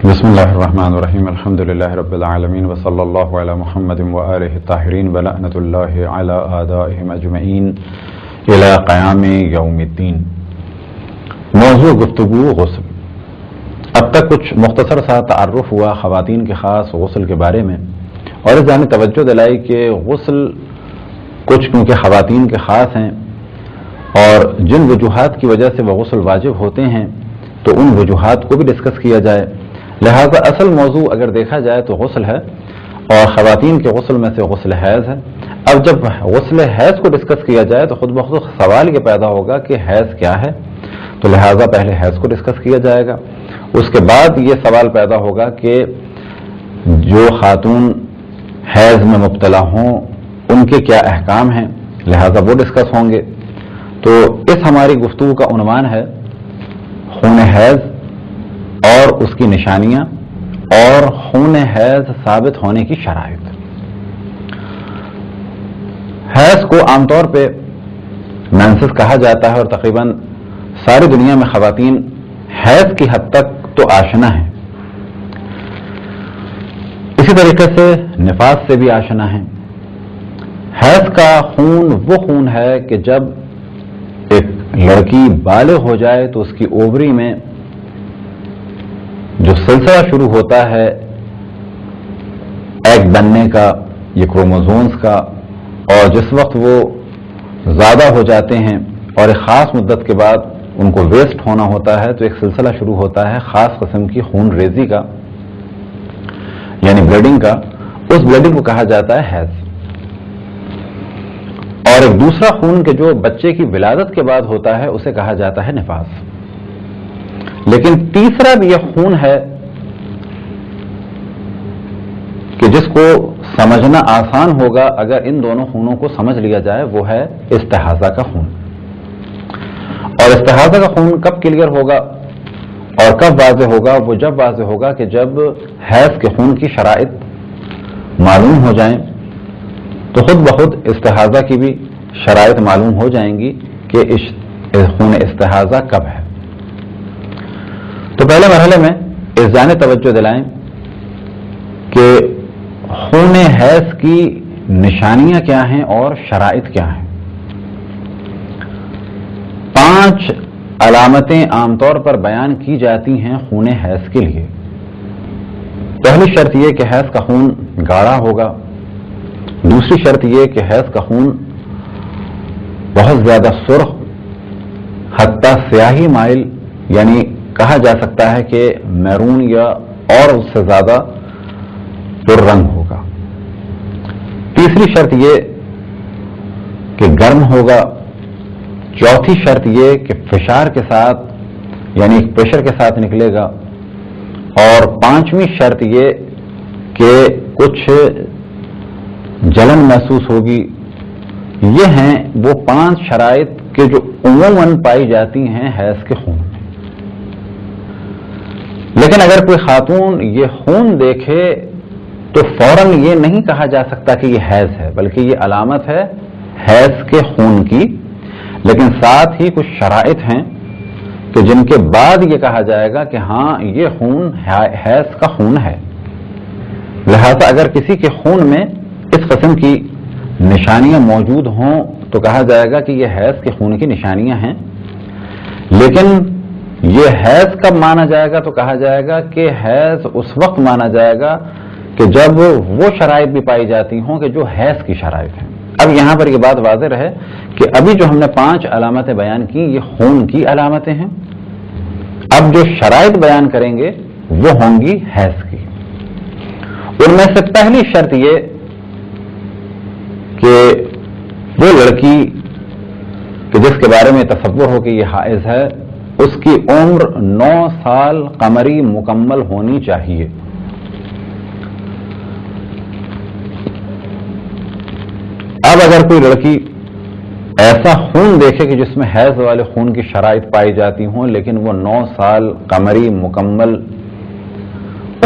بسم اللہ الرحمن الرحیم الحمد للہ رب العالمین وصلی اللہ علی محمد وآلہ الطاہرین ولعنۃ اللہ علی اعدائہم اجمعین الی قیام یوم الدین۔ موضوع گفتگو غسل۔ اب تک کچھ مختصر سا تعارف ہوا خواتین کے خاص غسل کے بارے میں، اور اس جانب توجہ دلائی کہ غسل کچھ کیونکہ خواتین کے خاص ہیں اور جن وجوہات کی وجہ سے وہ غسل واجب ہوتے ہیں تو ان وجوہات کو بھی ڈسکس کیا جائے۔ لہذا اصل موضوع اگر دیکھا جائے تو غسل ہے، اور خواتین کے غسل میں سے غسل حیض ہے۔ اب جب غسل حیض کو ڈسکس کیا جائے تو خود بخود سوال یہ پیدا ہوگا کہ حیض کیا ہے، تو لہذا پہلے حیض کو ڈسکس کیا جائے گا۔ اس کے بعد یہ سوال پیدا ہوگا کہ جو خاتون حیض میں مبتلا ہوں ان کے کیا احکام ہیں، لہذا وہ ڈسکس ہوں گے۔ تو اس ہماری گفتگو کا عنوان ہے خون حیض اور اس کی نشانیاں اور خون حیض ثابت ہونے کی شرائط۔ حیض کو عام طور پہ مینسس کہا جاتا ہے، اور تقریباً ساری دنیا میں خواتین حیض کی حد تک تو آشنا ہیں، اسی طریقے سے نفاس سے بھی آشنا ہیں۔ حیض کا خون وہ خون ہے کہ جب ایک لڑکی بالغ ہو جائے تو اس کی اووری میں جو سلسلہ شروع ہوتا ہے ایگ بننے کا، یہ کروموزومز کا، اور جس وقت وہ زیادہ ہو جاتے ہیں اور ایک خاص مدت کے بعد ان کو ویسٹ ہونا ہوتا ہے تو ایک سلسلہ شروع ہوتا ہے خاص قسم کی خون ریزی کا، یعنی بلیڈنگ کا۔ اس بلیڈنگ کو کہا جاتا ہے حیض۔ اور ایک دوسرا خون کہ جو بچے کی ولادت کے بعد ہوتا ہے اسے کہا جاتا ہے نفاس۔ لیکن تیسرا بھی یہ خون ہے کہ جس کو سمجھنا آسان ہوگا اگر ان دونوں خونوں کو سمجھ لیا جائے، وہ ہے استحاضہ کا خون۔ اور استحاضہ کا خون کب کلیئر ہوگا اور کب واضح ہوگا؟ وہ جب واضح ہوگا کہ جب حیض کے خون کی شرائط معلوم ہو جائیں تو خود بخود استحاضہ کی بھی شرائط معلوم ہو جائیں گی کہ خون استحاضہ کب ہے۔ تو پہلے مرحلے میں اس جانب توجہ دلائیں کہ خون حیض کی نشانیاں کیا ہیں اور شرائط کیا ہیں۔ 5 علامتیں عام طور پر بیان کی جاتی ہیں خون حیض کے لیے۔ پہلی شرط یہ کہ حیض کا خون گاڑھا ہوگا۔ دوسری شرط یہ کہ حیض کا خون بہت زیادہ سرخ، حتیٰ سیاہی مائل، یعنی کہا جا سکتا ہے کہ میرون یا اور اس سے زیادہ پررنگ ہوگا۔ تیسری شرط یہ کہ گرم ہوگا۔ چوتھی شرط یہ کہ فشار کے ساتھ یعنی پریشر کے ساتھ نکلے گا۔ اور 5ویں شرط یہ کہ کچھ جلن محسوس ہوگی۔ یہ ہیں وہ 5 شرائط کہ جو عموماً پائی جاتی ہیں حیض کے خون میں۔ لیکن اگر کوئی خاتون یہ خون دیکھے تو فوراً یہ نہیں کہا جا سکتا کہ یہ حیض ہے، بلکہ یہ علامت ہے حیض کے خون کی۔ لیکن ساتھ ہی کچھ شرائط ہیں کہ جن کے بعد یہ کہا جائے گا کہ ہاں یہ خون حیض کا خون ہے۔ لہذا اگر کسی کے خون میں اس قسم کی نشانیاں موجود ہوں تو کہا جائے گا کہ یہ حیض کے خون کی نشانیاں ہیں۔ لیکن یہ حیض کب مانا جائے گا؟ تو کہا جائے گا کہ حیض اس وقت مانا جائے گا کہ جب وہ شرائط بھی پائی جاتی ہوں کہ جو حیض کی شرائط ہیں۔ اب یہاں پر یہ بات واضح رہے کہ ابھی جو ہم نے 5 علامتیں بیان کی یہ خون کی علامتیں ہیں۔ اب جو شرائط بیان کریں گے وہ ہوں گی حیض کی۔ ان میں سے پہلی شرط یہ کہ وہ لڑکی کہ جس کے بارے میں تصور ہو کہ یہ حائض ہے، اس کی عمر 9 سال قمری مکمل ہونی چاہیے۔ اب اگر کوئی لڑکی ایسا خون دیکھے کہ جس میں حیض والے خون کی شرائط پائی جاتی ہوں لیکن وہ 9 سال قمری مکمل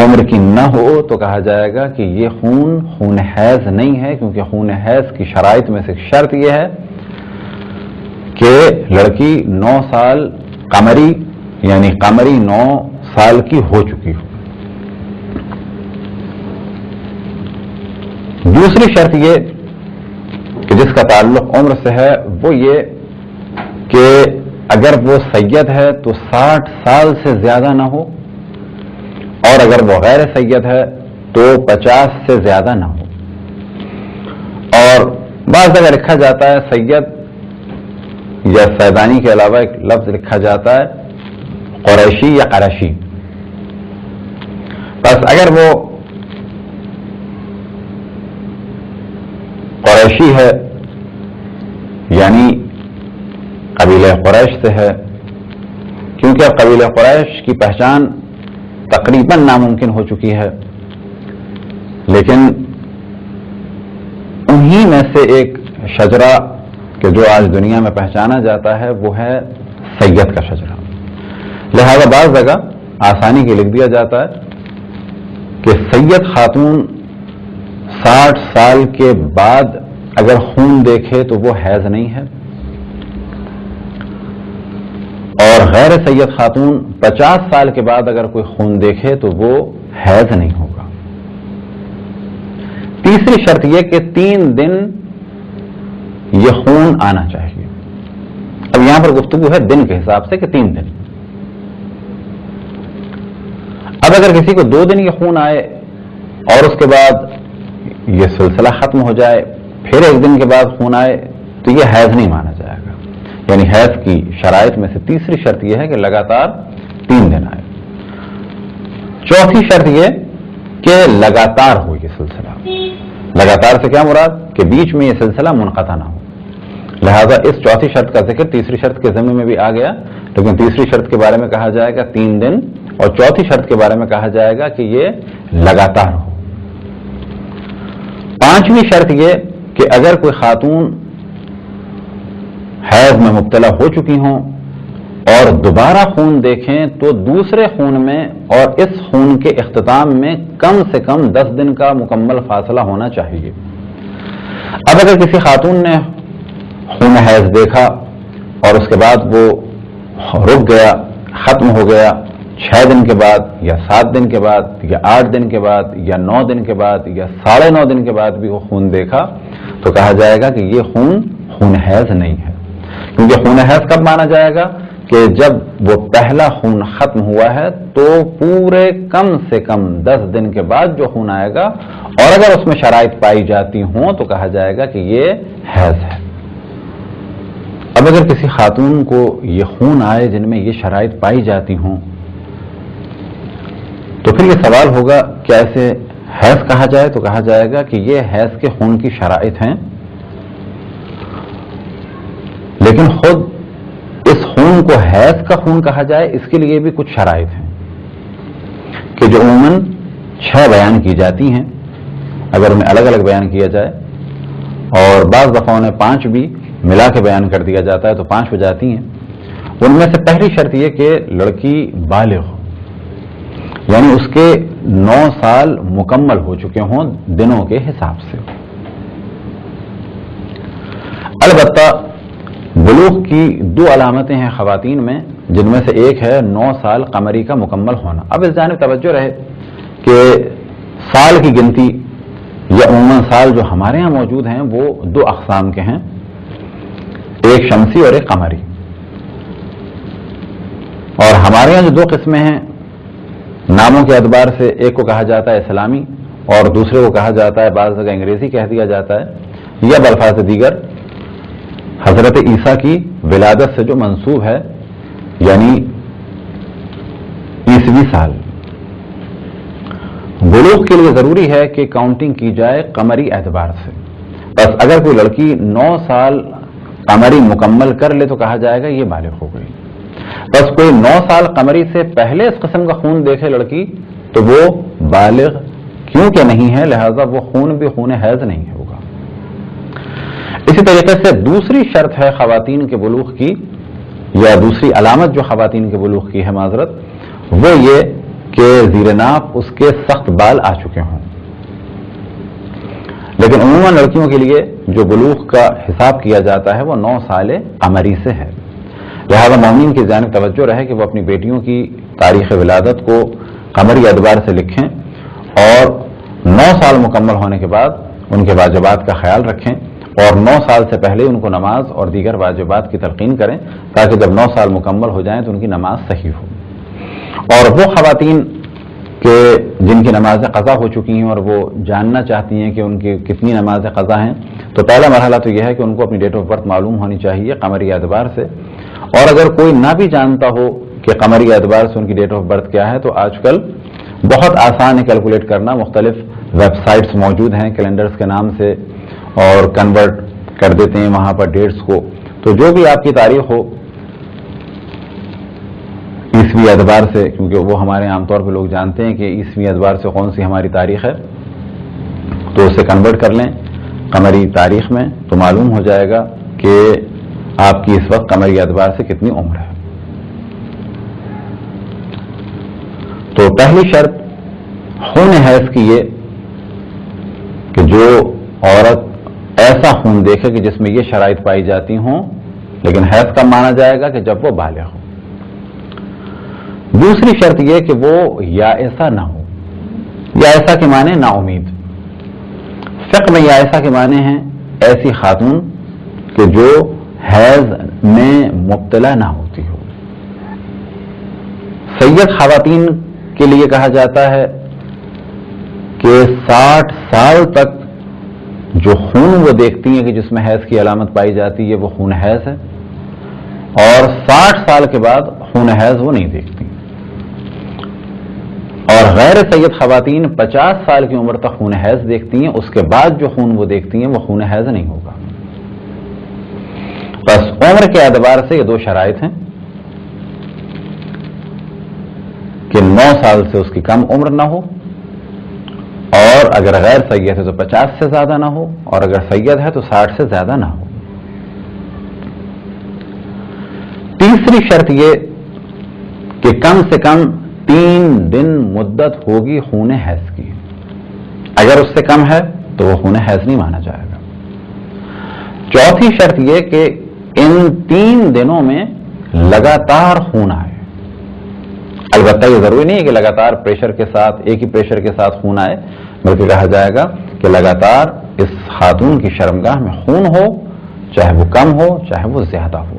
عمر کی نہ ہو تو کہا جائے گا کہ یہ خون حیض نہیں ہے، کیونکہ خون حیض کی شرائط میں سے ایک شرط یہ ہے کہ لڑکی 9 سال قمری یعنی قمری 9 سال کی ہو چکی ہو۔ دوسری شرط یہ کہ جس کا تعلق عمر سے ہے وہ یہ کہ اگر وہ سید ہے تو 60 سال سے زیادہ نہ ہو، اور اگر وہ غیر سید ہے تو 50 سے زیادہ نہ ہو۔ اور بعض جگہ لکھا جاتا ہے سید یا سیدانی کے علاوہ ایک لفظ لکھا جاتا ہے قریشی یا قرشی۔ بس اگر وہ قریشی ہے یعنی قبیلہ قریش سے ہے، کیونکہ اب قبیلہ قریش کی پہچان تقریباً ناممکن ہو چکی ہے، لیکن انہی میں سے ایک شجرہ کہ جو آج دنیا میں پہچانا جاتا ہے وہ ہے سید کا شجرہ۔ لہذا بعض جگہ آسانی کے لکھ دیا جاتا ہے کہ سید خاتون 60 سال کے بعد اگر خون دیکھے تو وہ حیض نہیں ہے، اور غیر سید خاتون 50 سال کے بعد اگر کوئی خون دیکھے تو وہ حیض نہیں ہوگا۔ تیسری شرط یہ کہ 3 دن یہ خون آنا چاہیے۔ اب یہاں پر گفتگو ہے دن کے حساب سے کہ 3 دن۔ اب اگر کسی کو 2 دن یہ خون آئے اور اس کے بعد یہ سلسلہ ختم ہو جائے، پھر 1 دن کے بعد خون آئے، تو یہ حیض نہیں مانا جائے گا۔ یعنی حیض کی شرائط میں سے تیسری شرط یہ ہے کہ لگاتار 3 دن آئے۔ چوتھی شرط یہ کہ لگاتار ہو یہ سلسلہ۔ لگاتار سے کیا مراد؟ کہ بیچ میں یہ سلسلہ منقطع نہ ہو۔ لہذا اس چوتھی شرط کا ذکر تیسری شرط کے ضمن میں بھی آ گیا، لیکن تیسری شرط کے بارے میں کہا جائے گا 3 دن، اور چوتھی شرط کے بارے میں کہا جائے گا کہ یہ لگاتار ہو۔ پانچویں شرط یہ کہ اگر کوئی خاتون حیض میں مبتلا ہو چکی ہوں اور دوبارہ خون دیکھیں تو دوسرے خون میں اور اس خون کے اختتام میں کم سے کم 10 دن کا مکمل فاصلہ ہونا چاہیے۔ اب اگر کسی خاتون نے خون حیض دیکھا اور اس کے بعد وہ رک گیا، ختم ہو گیا، 6 دن کے بعد یا 7 دن کے بعد یا 8 دن کے بعد یا 9 دن کے بعد یا 9.5 دن کے بعد بھی وہ خون دیکھا، تو کہا جائے گا کہ یہ خون حیض نہیں ہے۔ کیونکہ خون حیض کب مانا جائے گا؟ کہ جب وہ پہلا خون ختم ہوا ہے تو پورے کم سے کم 10 دن کے بعد جو خون آئے گا، اور اگر اس میں شرائط پائی جاتی ہوں تو کہا جائے گا کہ یہ حیض ہے۔ اب اگر کسی خاتون کو یہ خون آئے جن میں یہ شرائط پائی جاتی ہوں تو پھر یہ سوال ہوگا کہ ایسے حیض کہا جائے؟ تو کہا جائے گا کہ یہ حیض کے خون کی شرائط ہیں، لیکن خود اس خون کو حیض کا خون کہا جائے اس کے لیے بھی کچھ شرائط ہیں کہ جو عموماً 6 بیان کی جاتی ہیں، اگر انہیں الگ الگ بیان کیا جائے، اور بعض دفعہ انہیں 5 بھی ملا کے بیان کر دیا جاتا ہے تو 5 ہو جاتی ہیں۔ ان میں سے پہلی شرط یہ کہ لڑکی بالغ ہو، یعنی اس کے 9 سال مکمل ہو چکے ہوں دنوں کے حساب سے۔ البتہ بلوغ کی 2 علامتیں ہیں خواتین میں، جن میں سے ایک ہے 9 سال قمری کا مکمل ہونا۔ اب اس جانب توجہ رہے کہ سال کی گنتی یا عموماً سال جو ہمارے ہاں موجود ہیں وہ 2 اقسام کے ہیں، ایک شمسی اور ایک قمری۔ اور ہمارے ہاں جو 2 قسمیں ہیں ناموں کے اعتبار سے، ایک کو کہا جاتا ہے اسلامی اور دوسرے کو کہا جاتا ہے بعض جگہ انگریزی کہہ دیا جاتا ہے، یا بالفاظ دیگر حضرت عیسیٰ کی ولادت سے جو منسوب ہے، یعنی عیسوی سال۔ بلوغ کے لیے ضروری ہے کہ کاؤنٹنگ کی جائے قمری اعتبار سے۔ بس اگر کوئی لڑکی 9 سال قمری مکمل کر لے تو کہا جائے گا یہ بالغ ہو گئی۔ بس کوئی 9 سال قمری سے پہلے اس قسم کا خون دیکھے لڑکی تو وہ بالغ کیونکہ نہیں ہے، لہذا وہ خون بھی خون حیض نہیں ہوگا۔ اسی طریقے سے دوسری شرط ہے خواتین کے بلوغ کی، یا دوسری علامت جو خواتین کے بلوغ کی ہے معذرت، وہ یہ کہ زیر ناف اس کے سخت بال آ چکے ہوں۔ لیکن عموماً لڑکیوں کے لیے جو بلوغ کا حساب کیا جاتا ہے وہ 9 سال قمری سے ہے۔ لہذا مومنین کی جانب توجہ رہے کہ وہ اپنی بیٹیوں کی تاریخ ولادت کو قمری اعتبار سے لکھیں، اور 9 سال مکمل ہونے کے بعد ان کے واجبات کا خیال رکھیں اور 9 سال سے پہلے ان کو نماز اور دیگر واجبات کی تلقین کریں تاکہ جب 9 سال مکمل ہو جائیں تو ان کی نماز صحیح ہو. اور وہ خواتین کہ جن کی نمازیں قضا ہو چکی ہیں اور وہ جاننا چاہتی ہیں کہ ان کی کتنی نمازیں قضا ہیں، تو پہلا مرحلہ تو یہ ہے کہ ان کو اپنی ڈیٹ آف برتھ معلوم ہونی چاہیے قمری اعتبار سے. اور اگر کوئی نہ بھی جانتا ہو کہ قمری اعتبار سے ان کی ڈیٹ آف برتھ کیا ہے تو آج کل بہت آسان ہے کیلکولیٹ کرنا. مختلف ویب سائٹس موجود ہیں کیلنڈرز کے نام سے اور کنورٹ کر دیتے ہیں وہاں پر ڈیٹس کو. تو جو بھی آپ کی تاریخ ہو عیسوی اعتبار سے، کیونکہ وہ ہمارے عام طور پہ لوگ جانتے ہیں کہ عیسوی اعتبار سے کون سی ہماری تاریخ ہے، تو اسے کنورٹ کر لیں قمری تاریخ میں تو معلوم ہو جائے گا کہ آپ کی اس وقت قمری اعتبار سے کتنی عمر ہے. تو پہلی شرط خون حیض کی یہ کہ جو عورت ایسا خون دیکھے کہ جس میں یہ شرائط پائی جاتی ہوں، لیکن حیض کب مانا جائے گا کہ جب وہ بالغ ہو. دوسری شرط یہ کہ وہ یائسہ نہ ہو. یائسہ کے معنی نا امید. فقہ میں یائسہ کے معنی ہیں ایسی خاتون کہ جو حیض میں مبتلا نہ ہوتی ہو. سید خواتین کے لیے کہا جاتا ہے کہ 60 سال تک جو خون وہ دیکھتی ہیں کہ جس میں حیض کی علامت پائی جاتی ہے وہ خون حیض ہے، اور 60 سال کے بعد خون حیض وہ نہیں دیکھتی. اور غیر سید خواتین 50 سال کی عمر تک خون حیض دیکھتی ہیں، اس کے بعد جو خون وہ دیکھتی ہیں وہ خون حیض نہیں ہوگا. بس عمر کے اعتبار سے یہ 2 شرائط ہیں کہ 9 سال سے اس کی کم عمر نہ ہو، اور اگر غیر سید ہے تو 50 سے زیادہ نہ ہو، اور اگر سید ہے تو 60 سے زیادہ نہ ہو. تیسری شرط یہ کہ کم سے کم 3 دن مدت ہوگی خون حیض کی. اگر اس سے کم ہے تو وہ خون حیض نہیں مانا جائے گا. چوتھی شرط یہ کہ ان 3 دنوں میں لگاتار خون آئے. البتہ یہ ضروری نہیں ہے کہ لگاتار پریشر کے ساتھ ایک ہی پریشر کے ساتھ خون آئے، بلکہ کہا جائے گا کہ لگاتار اس خاتون کی شرمگاہ میں خون ہو، چاہے وہ کم ہو چاہے وہ زیادہ ہو.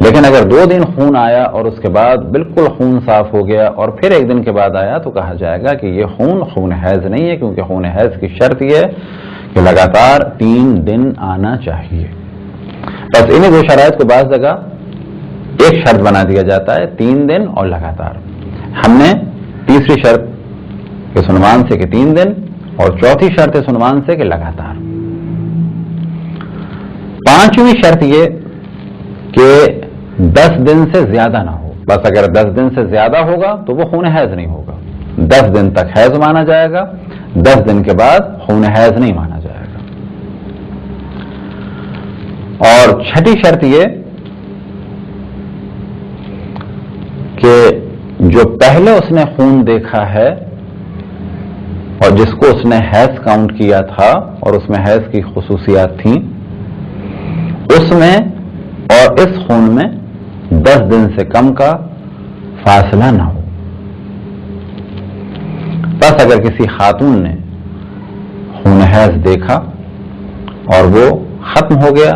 لیکن اگر 2 دن خون آیا اور اس کے بعد بالکل خون صاف ہو گیا اور پھر 1 دن کے بعد آیا تو کہا جائے گا کہ یہ خون حیض نہیں ہے، کیونکہ خون حیض کی شرط یہ ہے کہ لگاتار 3 دن آنا چاہیے. بس انہیں 2 شرائط کو بعض جگہ ایک شرط بنا دیا جاتا ہے، 3 دن اور لگاتار. ہم نے تیسری شرط کے عنوان سے کہ 3 دن اور چوتھی شرط اس عنوان سے کہ لگاتار. پانچویں شرط یہ کہ 10 دن سے زیادہ نہ ہو. بس اگر 10 دن سے زیادہ ہوگا تو وہ خون حیض نہیں ہوگا. 10 دن تک حیض مانا جائے گا، 10 دن کے بعد خون حیض نہیں مانا جائے گا. اور چھٹی شرط یہ کہ جو پہلے اس نے خون دیکھا ہے اور جس کو اس نے حیض کاؤنٹ کیا تھا اور اس میں حیض کی خصوصیات تھیں، اس میں اور اس خون میں 10 دن سے کم کا فاصلہ نہ ہو. بس اگر کسی خاتون نے خون حیض دیکھا اور وہ ختم ہو گیا،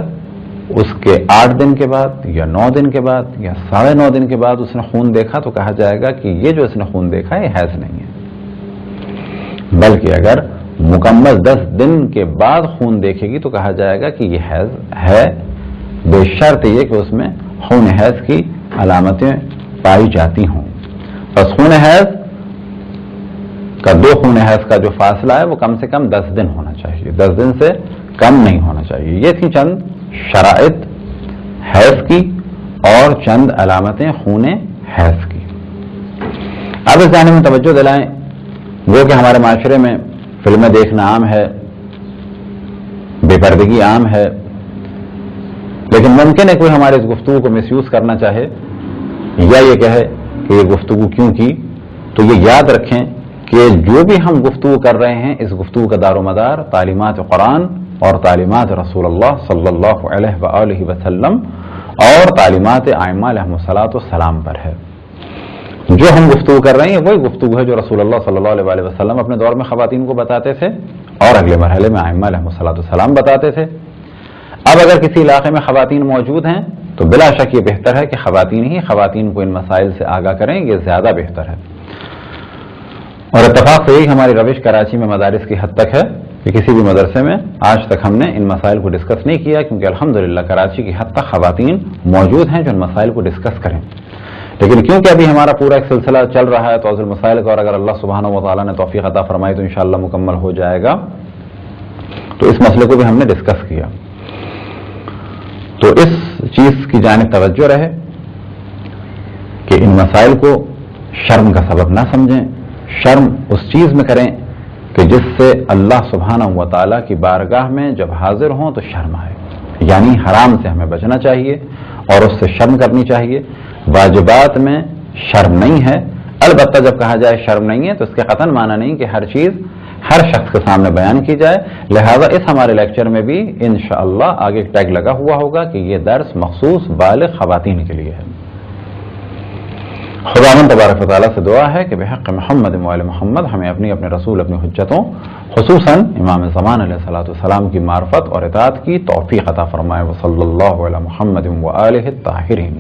اس کے 8 دن کے بعد یا 9 دن کے بعد یا 9.5 دن کے بعد اس نے خون دیکھا تو کہا جائے گا کہ یہ جو اس نے خون دیکھا یہ حیض نہیں ہے. بلکہ اگر مکمل 10 دن کے بعد خون دیکھے گی تو کہا جائے گا کہ یہ حیض ہے، بے شرط یہ کہ اس میں خون حیض کی علامتیں پائی جاتی ہوں. بس خون حیض کا 2 خون حیض کا جو فاصلہ ہے وہ کم سے کم 10 دن ہونا چاہیے، 10 دن سے کم نہیں ہونا چاہیے. یہ تھی چند شرائط حیض کی اور چند علامتیں خون حیض کی. اب اس جانب میں توجہ دلائیں، وہ کہ ہمارے معاشرے میں فلمیں دیکھنا عام ہے، بے پردگی عام ہے، لیکن ممکن ہے کوئی ہمارے اس گفتگو کو مس یوز کرنا چاہے یا یہ کہے کہ یہ گفتگو کیوں کی. تو یہ یاد رکھیں کہ جو بھی ہم گفتگو کر رہے ہیں اس گفتگو کا دار و مدار تعلیمات قرآن اور تعلیمات رسول اللہ صلی اللہ علیہ وآلہ وسلم اور تعلیمات ائمہ علیہم الصلاۃ والسلام پر ہے. جو ہم گفتگو کر رہے ہیں وہی گفتگو ہے جو رسول اللہ صلی اللہ علیہ وآلہ وسلم اپنے دور میں خواتین کو بتاتے تھے اور اگلے مرحلے میں ائمہ علیہم بتاتے تھے۔ اب اگر کسی علاقے میں خواتین موجود ہیں تو بلا شک یہ بہتر ہے کہ خواتین کو ان مسائل سے آگاہ کریں، یہ زیادہ بہتر ہے۔ اور اتفاق سے یہی ہماری روش کراچی میں مدارس کی حد تک ہے کہ کسی بھی مدرسے میں آج تک ہم نے ان مسائل کو ڈسکس نہیں کیا، کیونکہ الحمدللہ کراچی کی حد تک خواتین موجود ہیں جو ان مسائل کو ڈسکس کریں۔ لیکن کیونکہ ابھی ہمارا پورا ایک سلسلہ چل رہا ہے توضیح المسائل کا، اور اگر اللہ سبحانہ و تعالیٰ نے توفیق عطا فرمائی تو انشاءاللہ مکمل ہو جائے گا، تو اس مسئلے کو بھی ہم نے ڈسکس کیا۔ تو اس چیز کی جانب توجہ رہے کہ ان مسائل کو شرم کا سبب نہ سمجھیں، شرم اس چیز میں کریں کہ جس سے اللہ سبحانہ و تعالیٰ کی بارگاہ میں جب حاضر ہوں تو شرم آئے، یعنی حرام سے ہمیں بچنا چاہیے اور اس سے شرم کرنی چاہیے۔ واجبات میں شرم نہیں ہے، البتہ جب کہا جائے شرم نہیں ہے تو اس کے قطعاً معنی نہیں کہ ہر چیز ہر شخص کے سامنے بیان کی جائے، لہذا اس ہمارے لیکچر میں بھی انشاءاللہ آگے ٹیگ لگا ہوا ہوگا کہ یہ درس مخصوص بالغ خواتین کے لیے ہے۔ خداوند تبارک و تعالیٰ سے دعا ہے کہ بحق محمد و آل محمد ہمیں اپنے رسول اپنی حجتوں خصوصاً امام زمان علیہ السلام کی معرفت اور اطاعت کی توفیق عطا فرمائے۔ وصلی اللہ علی محمد و آلہ الطاہرین۔